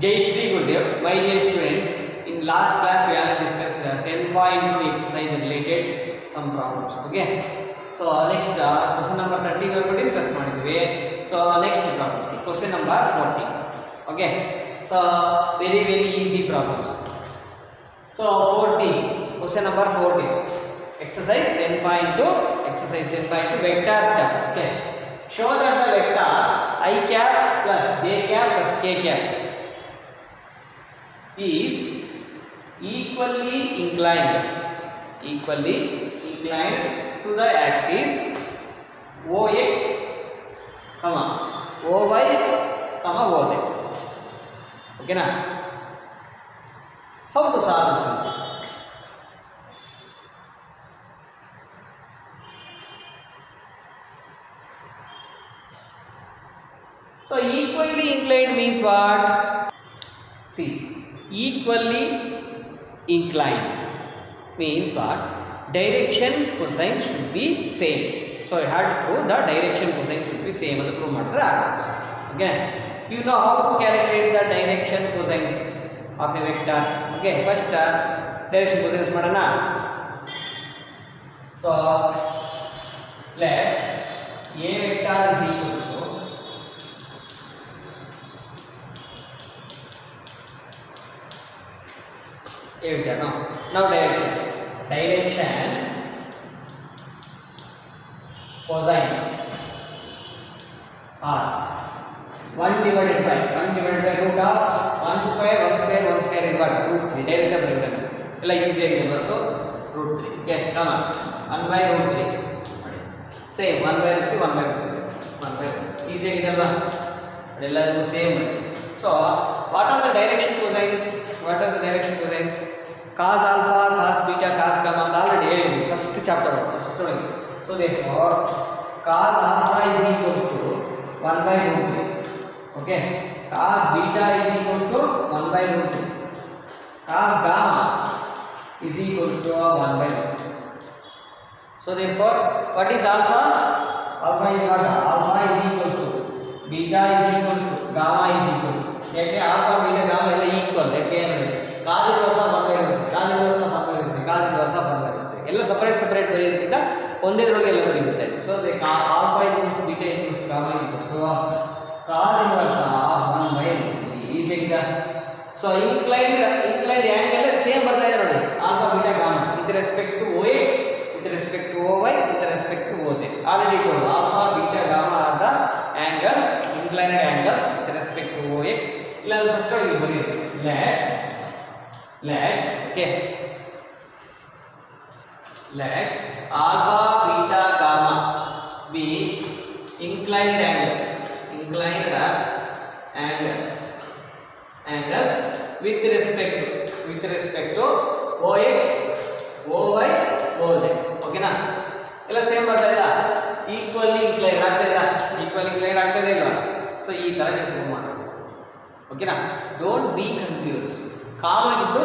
Jai Shri Gurudev, my dear students. In last class we have discussed 10.2 exercise related some problems. Okay. So next question number 30 we will discuss ಮಾಡಿದ್ವಿ. So next problem see question number 40. Okay. So very easy problems. So 40 question number 40 exercise 10.2 vectors chapter. Okay. Show that the vector I cap plus j cap plus k cap is equally inclined to the axis OX, OY, OZ. Okay na? How to solve this one? So equally inclined means what? See, equally inclined means what? Direction cosine should be same. So I had to prove the direction cosine should be same and prove madre agutse. Okay, you know how to calculate the direction cosines of a vector. Okay, first direction cosines madana. So let a vector is equal to a vector. Now direction cosines are 1 divided by root of 1 square is what? Root 3. Direct brilliant. Like easy example. So root 3. Okay, come on. 1 by root 3. Same 1 by root 3, 1 by root 3. Easy example. Same. So what are the direction cosines? Cos alpha, cos beta, cos gamma already ಹೇಳಿದ್ವಿ first chapter first one. So therefore cos alpha is equals to 1 by root 3. Okay, cos beta is equals to 1 by root 3. Cos gamma is equals to 1 by root 3. So therefore what is alpha? Alpha is what? Alpha is equals to beta is equals to gamma is equals to. ಯಾಕೆ alpha beta gamma ಎಲ್ಲ equal. ಯಾಕೆ cos inverse 1 by root 3, cos inverse 1 by root 3, cos inverse 1 by root 3 ಎಲ್ಲ separate ಬರೆಯೋದ್ರಿಂದ ಒಂದೇದ್ರೊಳಗೆ ಎಲ್ಲ ಬರೀಬಿಡ್ತಾ ಇದೆ. So alpha is equals to beta is equals to gamma is equals to cos inverse 1 by root 3. Easy ಆಗಿದೆ. So inclined angle same ಬರ್ತಾ ಇದೆ ನೋಡಿ, alpha beta gamma with respect to OX, with respect to OY, with respect to OZ. Already told alpha beta gamma are the angles, inclined angles with respect to OX. ಇಲ್ಲ first ಇಲ್ಲಿ ಬರೆಯೋದು let alpha beta gamma be inclined angles with respect to OX, OY, OZ. Okay na? ಎಲ್ಲ same ಬರ್ತಾ ಇಲ್ಲ, equally inclined ಆಗ್ತಾ ಇದೆ ಇಲ್ವಾ? So ಈ ತರ ನೀವು ಪ್ರೂವ್ ಮಾಡಬೇಕು. ಓಕೆನಾ? Don't be confuse. ಕಾಮ್ ಆಗಿದ್ದು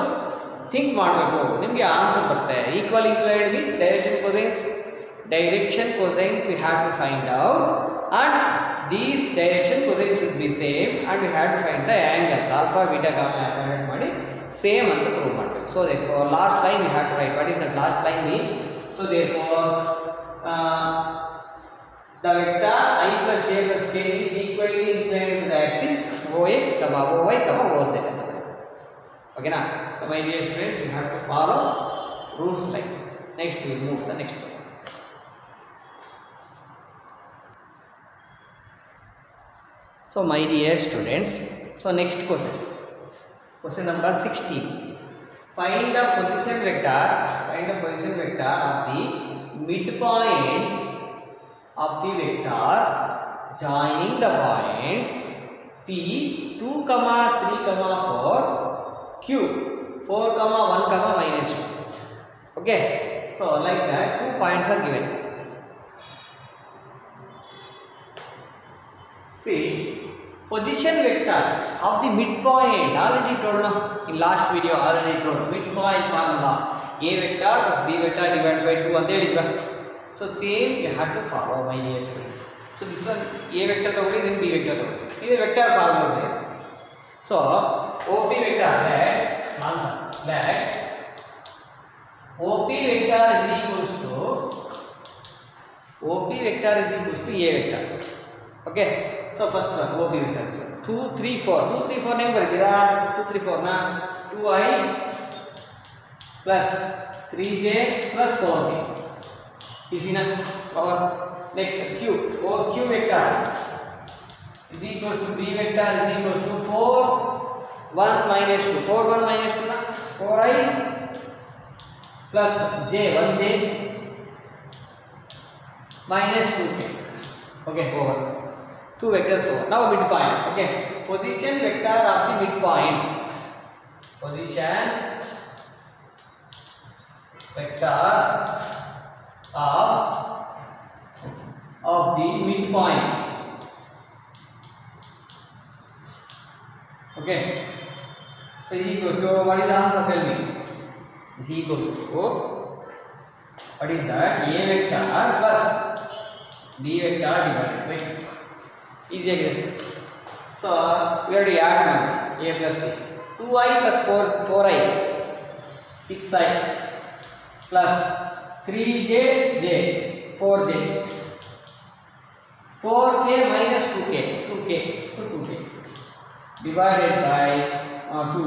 ಥಿಂಕ್ ಮಾಡಬೇಕು, ನಿಮಗೆ ಆನ್ಸರ್ ಬರುತ್ತೆ. Equal inclined means direction cosines we have to find out, and these direction cosines should be same, and we have to find the angles alpha beta gamma calculate ಮಾಡಿ same ಅಂತ prove ಮಾಡಬೇಕು. So therefore last line we have to write. What is that last line means? So therefore the vector I plus j plus k is equally inclined to the axis OX, OY, OZ. Okay na? So my dear students, you have to follow rules like this. Next we will move to the next question. So my dear students, so next question number 16. Find the position vector of the midpoint of the vector joining the points P 2, 3, 4, Q 4, 1, -2. Okay, so like that 2 points are given. See, position vector of the midpoint already told now in last video, already told midpoint formula a vector plus b vector divided by 2 ante helidva. So same you have to follow my dear students. So this one a vector tagoli, then b vector tagoli. This vector formula. So OP vector that OP vector is equals to A vector. Okay. So first one OP vector is 2 3 4 2 3 4 name barikira 2 3 4 na 2I plus 3j plus 4k is enough. Or next Q vector is equals to B vector is equals to 4 1 minus 2 4 1 minus 2 na 4I plus j 1j minus 2k. Okay, over 2 vectors over. Now midpoint. Okay, position vector of the midpoint. Position vector of the midpoint. Okay, so is equals to what is the answer? Tell me. Is equals to what is that? A vector plus B vector divided by 2. Easy again. So we have to add now A plus B. 2I plus 4I 6I plus 3j 4j 4k minus 2k so 2k divided by 2.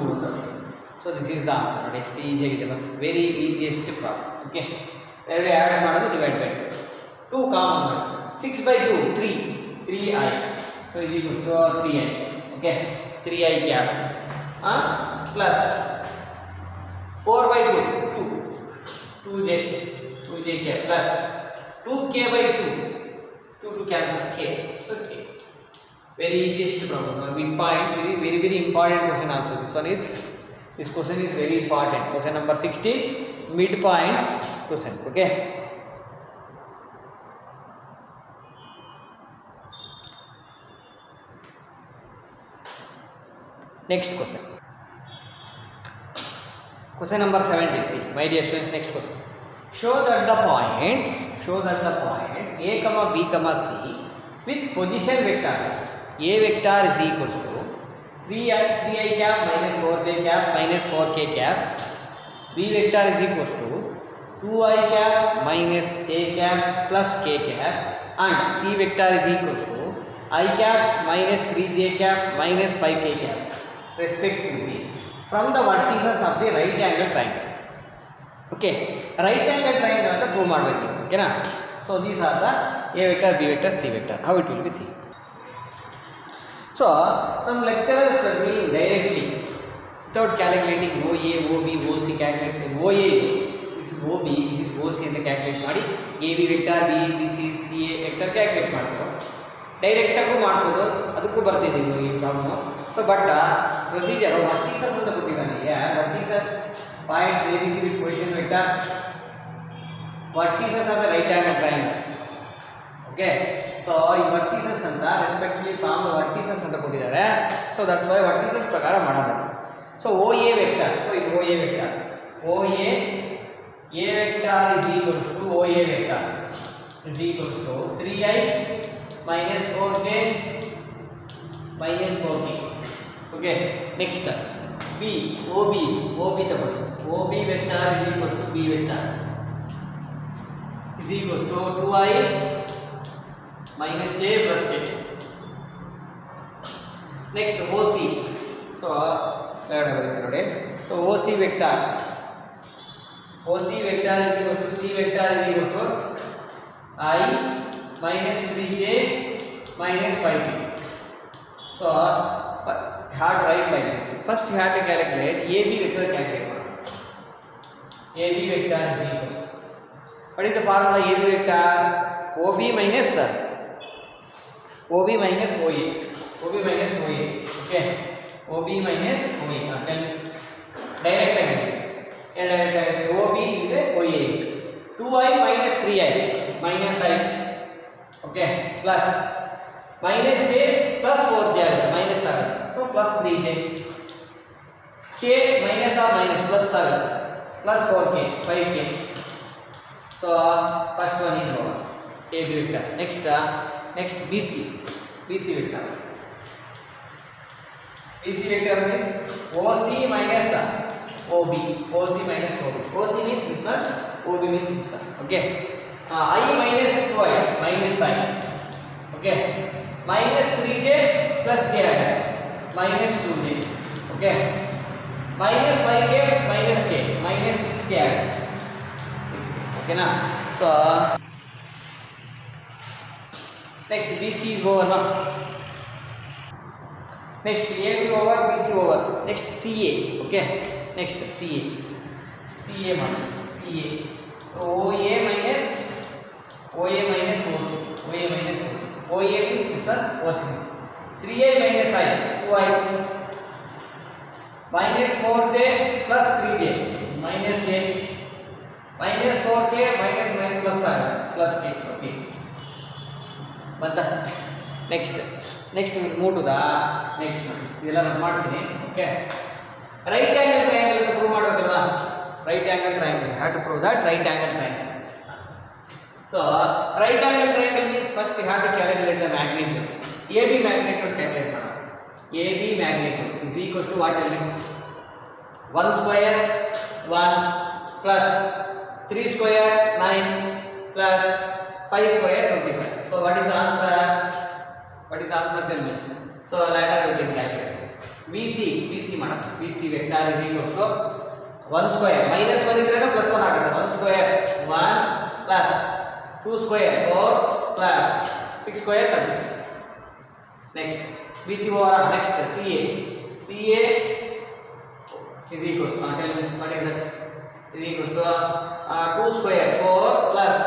So this is the answer. Next easy again. Very easiest problem. Okay. Where we add ಮಾಡೋದು divide by 2 common 6 by 2 3I so is equals to 3I. Okay, 3I cap plus 4 by 2 2j cap plus 2k by 2 to cancel k so k. Very easiest problem. Midpoint very important question also. This question is very important. Question number 16 midpoint question. Okay. Next question. Question number 17. See, my dear students, next question. Show that the points A, B, C with position vectors. A vector is equals to 3I cap minus 4j cap minus 4k cap. B vector is equals to 2I cap minus j cap plus k cap. And C vector is equals to I cap minus 3j cap minus 5k cap. Respectively from the vertices of the right angle triangle. Okay, right angle triangle anta prove ಮಾಡಬೇಕು. Okay na? So these are the A vector, B vector, C vector. How it will be seen. So some lecturers will directly without calculating OA, OB, OC calculate OA this is OB, this is OC ಅಂತ calculate ಮಾಡಿ AB vector, BC, CA vector calculate ಮಾಡಬಹುದು. Direct ಆಗಿ ಮಾಡಬಹುದು, ಅದಕ್ಕೂ ಬರ್ತಿದೆ ಈ problem. So but procedure vertices ಅಂತ ಕೊಟ್ಟಿದ್ದಾನೆ. Vertices points A B C with position vector. Vertices are the right angle triangle. Okay, so ಈ vertices ಅಂತ respectively form the vertices ಅಂತ ಕೊಟ್ಟಿದ್ದಾರೆ. So that's why vertices ಪ್ರಕಾರ ಮಾಡಬೇಕು. So OA vector, so ಇದು OA vector. OA A vector is equals to OA vector is equals to 3I minus 4j minus 4k. Okay, next B OB ತಗೊಳ್ಳಿ. OB vector is equals to B vector is equals to 2I minus j plus k. Next OC, so so OC vector is equals to C vector is equals to I minus 3j minus 5k. So hard write like this. First you have to calculate AB vector. AB vector is equal to, what is the formula? AB vector OB minus OA. Okay, OB minus OA. Direct OB is OA. 2I minus 3I minus I. Okay, plus minus j plus 4j minus 7, so plus 3j. K minus or minus plus 7 plus 4k 5k. So first one is over. AB vector. Next BC vector. BC vector means OC minus OB. OC minus OB. OC means this one, OB means this one. Okay. I minus 2i minus I. Okay. Minus 3j plus j minus 2j. Okay. Minus 5k minus k minus 6k. Okay na. So next BC is over now. Next AB over BC over. Next CA. Okay. Next CA. CA man. CA. So OA minus OC. OA minus OC. OA means this one. OC means 3A minus I. 2I. Minus 4J plus 3J. Minus J. Minus 4K minus plus I. Plus K. Okay. But next move to the next one. ಇದೆಲ್ಲ ನಾನು ಮಾಡ್ತೀನಿ. Okay. Right angle triangle ಅಂತ prove ಮಾಡಬೇಕಲ್ವಾ? Right angle triangle. Have to prove that right angle triangle. So right angle triangle means first you have to calculate the magnitude. AB magnitude calculate ಮಾಡೋಣ. AB magnitude is equals to what? 1 square 1 plus 3 square 9 plus 5 square 25. So what is the answer? What is the answer? Tell me. So later we can calculate. BC madam. BC vector is equals to 1 square minus 1 idrena plus 1 ಆಗುತ್ತೆ. 1 square 1 plus 2 square 4 plus 6 square 36. Next BC over next CA. CA is equals to tell me what is that? Is equals to 2 square 4 plus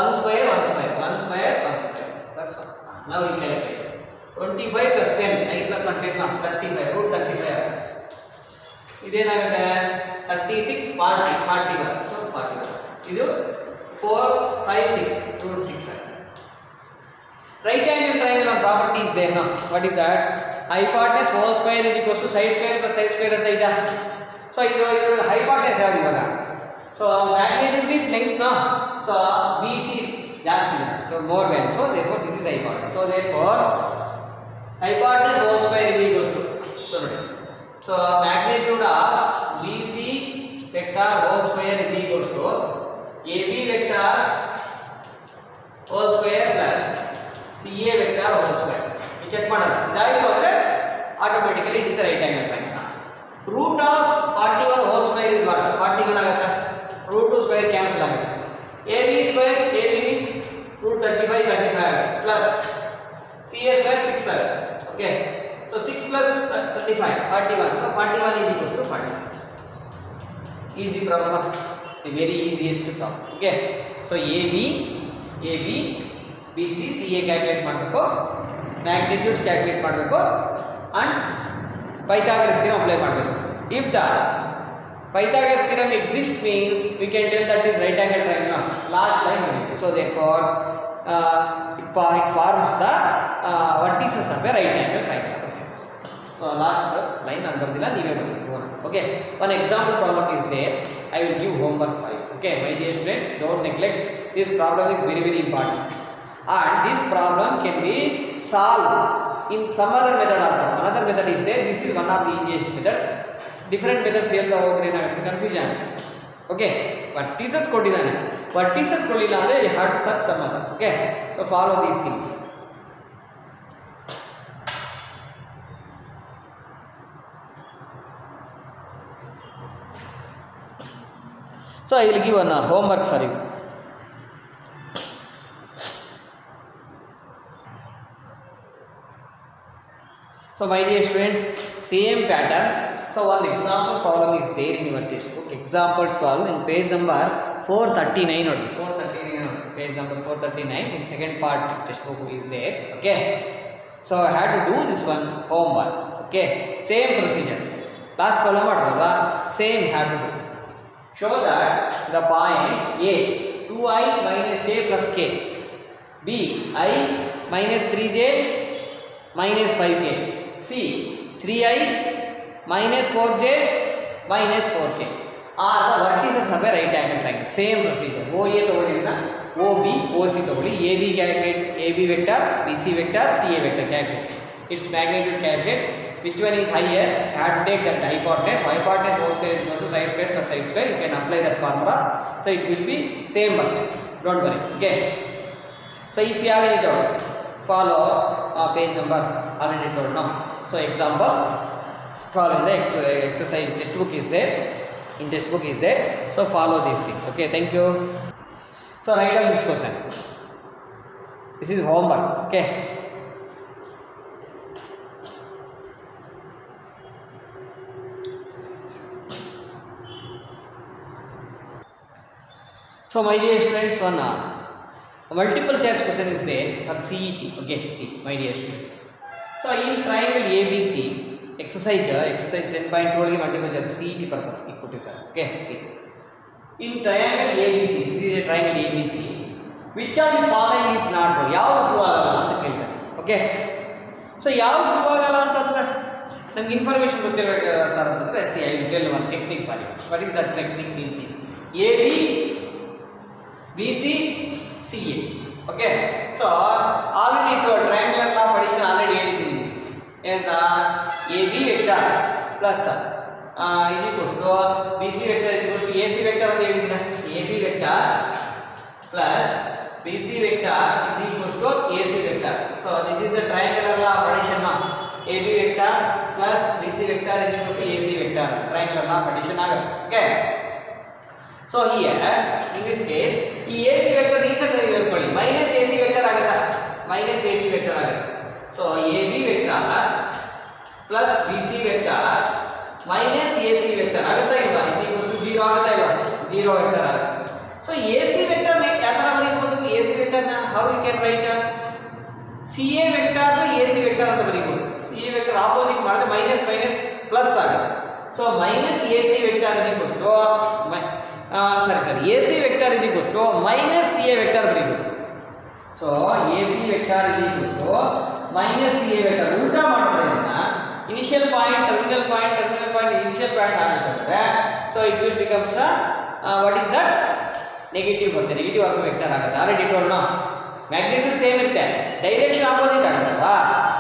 1 square 1 square 1 square 1 square plus 1. Now we calculate 25 plus 10 9 plus 1 10 35 root 35 ಇದೇನಾಗುತ್ತೆ 36 40 41 so 41 ಇದು 4 5 6 root 6 right angle triangle of property is there now. What is that? Hypotenuse whole square is equals to side square plus side square ಅಂತ ಇದೆ. So ಇದು hypotenuse ಯಾವುದು ಇವಾಗ? So magnitude is length now. So BC ಜಾಸ್ತಿ ಇದೆ. So more value. So therefore this is hypotenuse. So therefore hypotenuse whole square is equals to so magnitude of BC vector whole square is equals to AB vector whole square plus CA vector whole square. You check ಮಾಡೋಣ. ಇದಾಯಿತು ಅಂದ್ರೆ automatically it is the right angle triangle. Root of 41 whole square is what? 41 ಆಗುತ್ತೆ. Root 2 square cancel ಆಗುತ್ತೆ. AB square AB means root 35 plus CA square 6 ಆಗುತ್ತೆ. Okay. So 6 plus 35 41. So 41 is equals to 40. Easy problem. See very easiest problem. Okay. So AB BC CA calculate ಮಾಡಬೇಕು, magnitudes calculate ಮಾಡಬೇಕು and Pythagoras theorem apply ಮಾಡಬೇಕು. If the Pythagoras theorem exists means we can tell that is right angle triangle. Last line only. So therefore it forms the vertices of a right angle triangle. So last line ನಾನು ಬರ್ದಿಲ್ಲ, ನೀವೇ ಬರೆಯಬೇಕು. Okay, one example problem is there. I will give homework for you. Okay, my dear students, don't neglect. This problem is very very important, and this problem can be solved in some other method also. Another method is there. This is one of the easiest method. Different methods ಹೇಳ್ತಾ ಹೋಗ್ರೆ ಏನಾಗುತ್ತೆ, confusion ಆಗುತ್ತೆ. Okay, vertices ಕೊಟ್ಟಿದ್ದಾನೆ, vertices ಕೊಡಲಿಲ್ಲ ಅಂದ್ರೆ you have to search some other. Okay, so follow these things. So I will give one homework for you. So my dear students, same pattern. So one example problem is there in your textbook. Example 12 in page number 439 only. 439 page number 439 in second part textbook is there. Okay. So I had to do this one homework. Okay. Same procedure. Last problem madalva same have to do. Show that the points A 2i minus j plus k, B I minus 3j minus 5k, C 3i minus 4j minus 4k are the vertices of a right angle triangle. Same procedure. OA ತಗೊಳ್ಳಿಲ್ಲ, OB OC ತಗೊಳ್ಳಿ, AB calculate, AB vector, BC vector, CA vector calculate. Its magnitude calculate, which one is higher, you have to take that hypotenuse. Hypotenuse whole square is equal to side square plus side square. You can apply that formula, so it will be same bucket, don't worry. Okay, so if you have any doubt, follow page number already told now. So example, following the exercise textbook is there, in textbook is there, so follow these things. Okay, thank you. So write down this question. This is homework. Okay, so my dear students, one multiple choice question is there for CET. Okay, see my dear students, so in triangle ABC exercise 10.12 ಗೆ multiple choice CET purpose ಗೆ ಕೊಟ್ಟಿದ್ದಾರೆ. Okay, see in triangle ABC, this is a triangle ABC, which of the following is not true? ಯಾವುದು true ಆಗಲ್ಲ ಅಂತ ಕೇಳ್ತಾರೆ. Okay, so ಯಾವುದು true ಆಗಲ್ಲ ಅಂತಂದ್ರೆ ನಮ್ಗೆ ಇನ್ಫಾರ್ಮೇಷನ್ ಗೊತ್ತಿರಬೇಕು ಸರ್ ಅಂತಂದ್ರೆ, see I will tell one technique for you. What is that technique means? AB BC CA. Okay, so already triangular law of addition already ಹೇಳಿದ್ದೀನಿ. ಏನಂತ? AB vector plus is equals to BC vector is equals to AC vector ಅಂತ ಹೇಳಿದ್ದೀನಿ. AB vector plus BC vector is equals to AC vector. So this is the triangular law of addition now. AB vector plus BC vector is equals to AC vector. Triangular law of addition ಆಗುತ್ತೆ. Okay, so here in this case ಈ AC vector ಈ side ತೆಗೆದುಕೊಳ್ಳಿ, minus AC vector ಆಗುತ್ತಾ? minus AC vector ಆಗುತ್ತೆ. So AB vector plus BC vector minus AC vector ಆಗುತ್ತಾ ಇಲ್ವಾ? ಇದು equals to 0 ಆಗುತ್ತಾ ಇಲ್ವಾ? 0 vector ಆಗುತ್ತೆ. So AC vector ನ ಯಾವ ತರ ಬರೀಬಹುದು? AC vector ನ how you can write? CA vector ನ AC vector ಅಂತ ಬರೀಬಹುದು. CA vector ಆಪೋಸಿಟ್ ಮಾಡಿದ್ರೆ minus minus plus ಆಗುತ್ತೆ. So minus AC vector is equals to AC vector is equals to minus CA vector ಬರೀಬಹುದು. So AC vector is equals to minus CA vector. ಉಲ್ಟಾ ಮಾಡೋದ್ರಿಂದ initial point terminal point initial point ಆಗುತ್ತೆ. So it will becomes what is that? Negative ಬರುತ್ತೆ, negative of vector ಆಗುತ್ತೆ. Already told no, magnitude same ಇರುತ್ತೆ, direction opposite ಆಗುತ್ತಲ್ವಾ?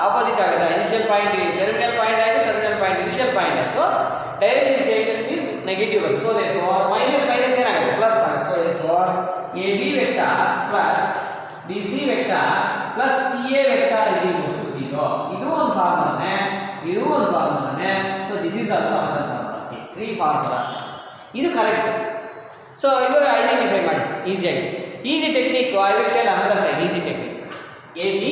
Opposite ಆಗುತ್ತೆ. Initial point terminal point ಆಯಿತು, terminal point initial point ಆಯಿತು, direction changes means negative ಬರುತ್ತೆ. So therefore minus minus ಏನಾಗುತ್ತೆ? Plus ಆಗುತ್ತೆ. So therefore AB vector plus BC vector plus CA vector is equal to 0. ಇದು ಒಂದು ಫಾರ್ಮುಲಾನೇ, ಇದು ಒಂದು ಫಾರ್ಮುಲಾನೇ. So this is also another formula. See 3 formulas, ಇದು ಕರೆಕ್ಟ್. ಸೊ ಇವಾಗ ಐಡೆಂಟಿಫೈ ಮಾಡಿ ಈಸಿಯಾಗಿ. Easy technique I will tell another time. Easy technique AB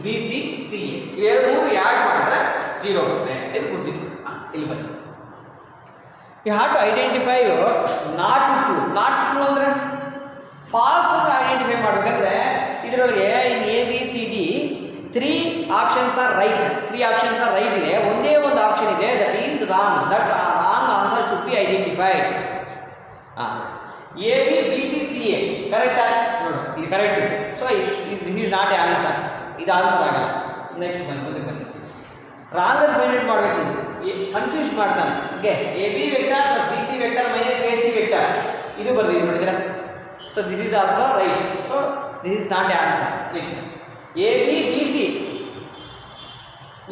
BC CA ಇವೆರಡು ಮೂರು ಆ್ಯಡ್ ಮಾಡಿದ್ರೆ 0 ಬರುತ್ತೆ. ಇದು ಗೊತ್ತಿತ್ತು. ಇಲ್ಲಿ ಬನ್ನಿ, you have to identify not true. Not true ಅಂದರೆ ಫಾಲ್ಸ್ ಅಂತ ಐಡೆಂಟಿಫೈ ಮಾಡಬೇಕಾದ್ರೆ ಇದರೊಳಗೆ in ABCD 3 options are right. 3 options are right ಇದೆ, ಒಂದೇ ಒಂದು ಆಪ್ಷನ್ ಇದೆ that is wrong. That wrong answer should be identified. AB BC CA correct ಆಗಿ ನೋಡು, ಇದು ಕರೆಕ್ಟ್ ಇದೆ. So this is not a answer, ಇದು ಆನ್ಸರ್ ಆಗಲ್ಲ. ನೆಕ್ಸ್ಟ್ ಬನ್ನಿ, ರಾಂಗ್ ಅಂತ ಫೈಂಡ್ ಔಟ್ ಮಾಡಬೇಕು. ಕನ್ಫ್ಯೂಸ್ ಮಾಡ್ತಾನೆ. Okay, AB vector plus BC vector minus AC vector ಇದು ಬರ್ದಿದೆ ನೋಡಿದ್ರೆ. So this is also right. So this is not a answer. Next AB BC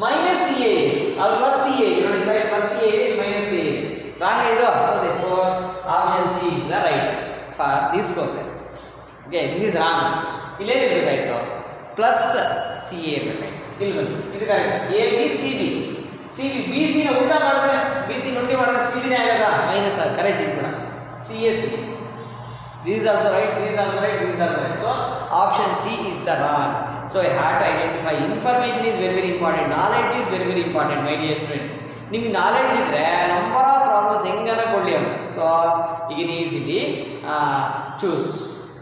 minus CA ಅದು plus CA ನೋಡಿದ್ರೆ, plus CA ಇದೆ, minus CA ಇದೆ. Wrong ಇದು. So therefore option C is the right for this question. Okay, this is wrong. ಇಲ್ಲೇನು ಇರಬೇಕಾಯ್ತು? Plus CA ಇರಬೇಕಾಯ್ತು. ಇಲ್ಲಿ ಬನ್ನಿ, ಇದು correct. AB CB BC ನ ಉಲ್ಟಾ ಮಾಡಿದ್ರೆ, BC ನುಂಟಿ ಮಾಡಿದ್ರೆ CB ನೇ ಆಗಲ್ಲ, ಮೈನಸ್ ಅದು ಕರೆಕ್ಟ್. ಇದು ಕೂಡ CA CB. This is also right, this is also right, this is also right. So option C is the wrong. So I have to identify. Information is very very important. Knowledge is very very important, my dear students. ನಿಮಗೆ knowledge ಇದ್ದರೆ number of problems ಹೆಂಗನ ಕೊಡಲಿ ಅವರು. So ಈಗ easily choose.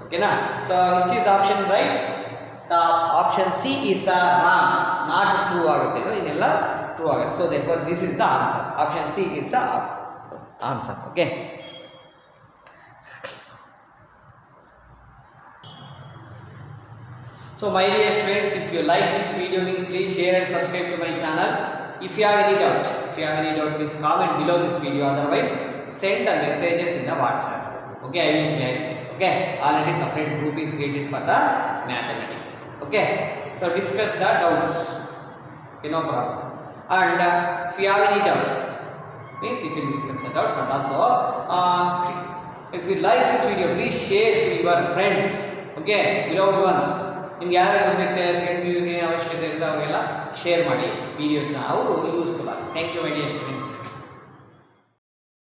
ಓಕೆನಾ? So which is option right? Option C is the wrong. Not true ಆಗುತ್ತೆ ಇದು, ಇನ್ನೆಲ್ಲ true ಆಗುತ್ತೆ. So therefore this is the answer. Option C is the answer. Okay, so my dear students, if you like this video, please share and subscribe to my channel. If you have any doubt, please comment below this video. Otherwise, send the messages in the WhatsApp. Okay, I will clarify. Okay, already separate group is created for the mathematics. Okay, so discuss the doubts. Okay, no problem. and if you have any doubt, means you can discuss the doubts. And also if you like this video, please share to your friends, okay, beloved ones. ನಿಮ್ಗೆ ಯಾರು ಗೊತ್ತಿರುತ್ತೆ second P U ಅವಶ್ಯಕತೆ ಇರುತ್ತೆ ಅವಾಗೆಲ್ಲ share ಮಾಡಿ ವಿಡಿಯೋಸ್ನ, ಅವರು useful ಆಗಿ. Thank you my dear students.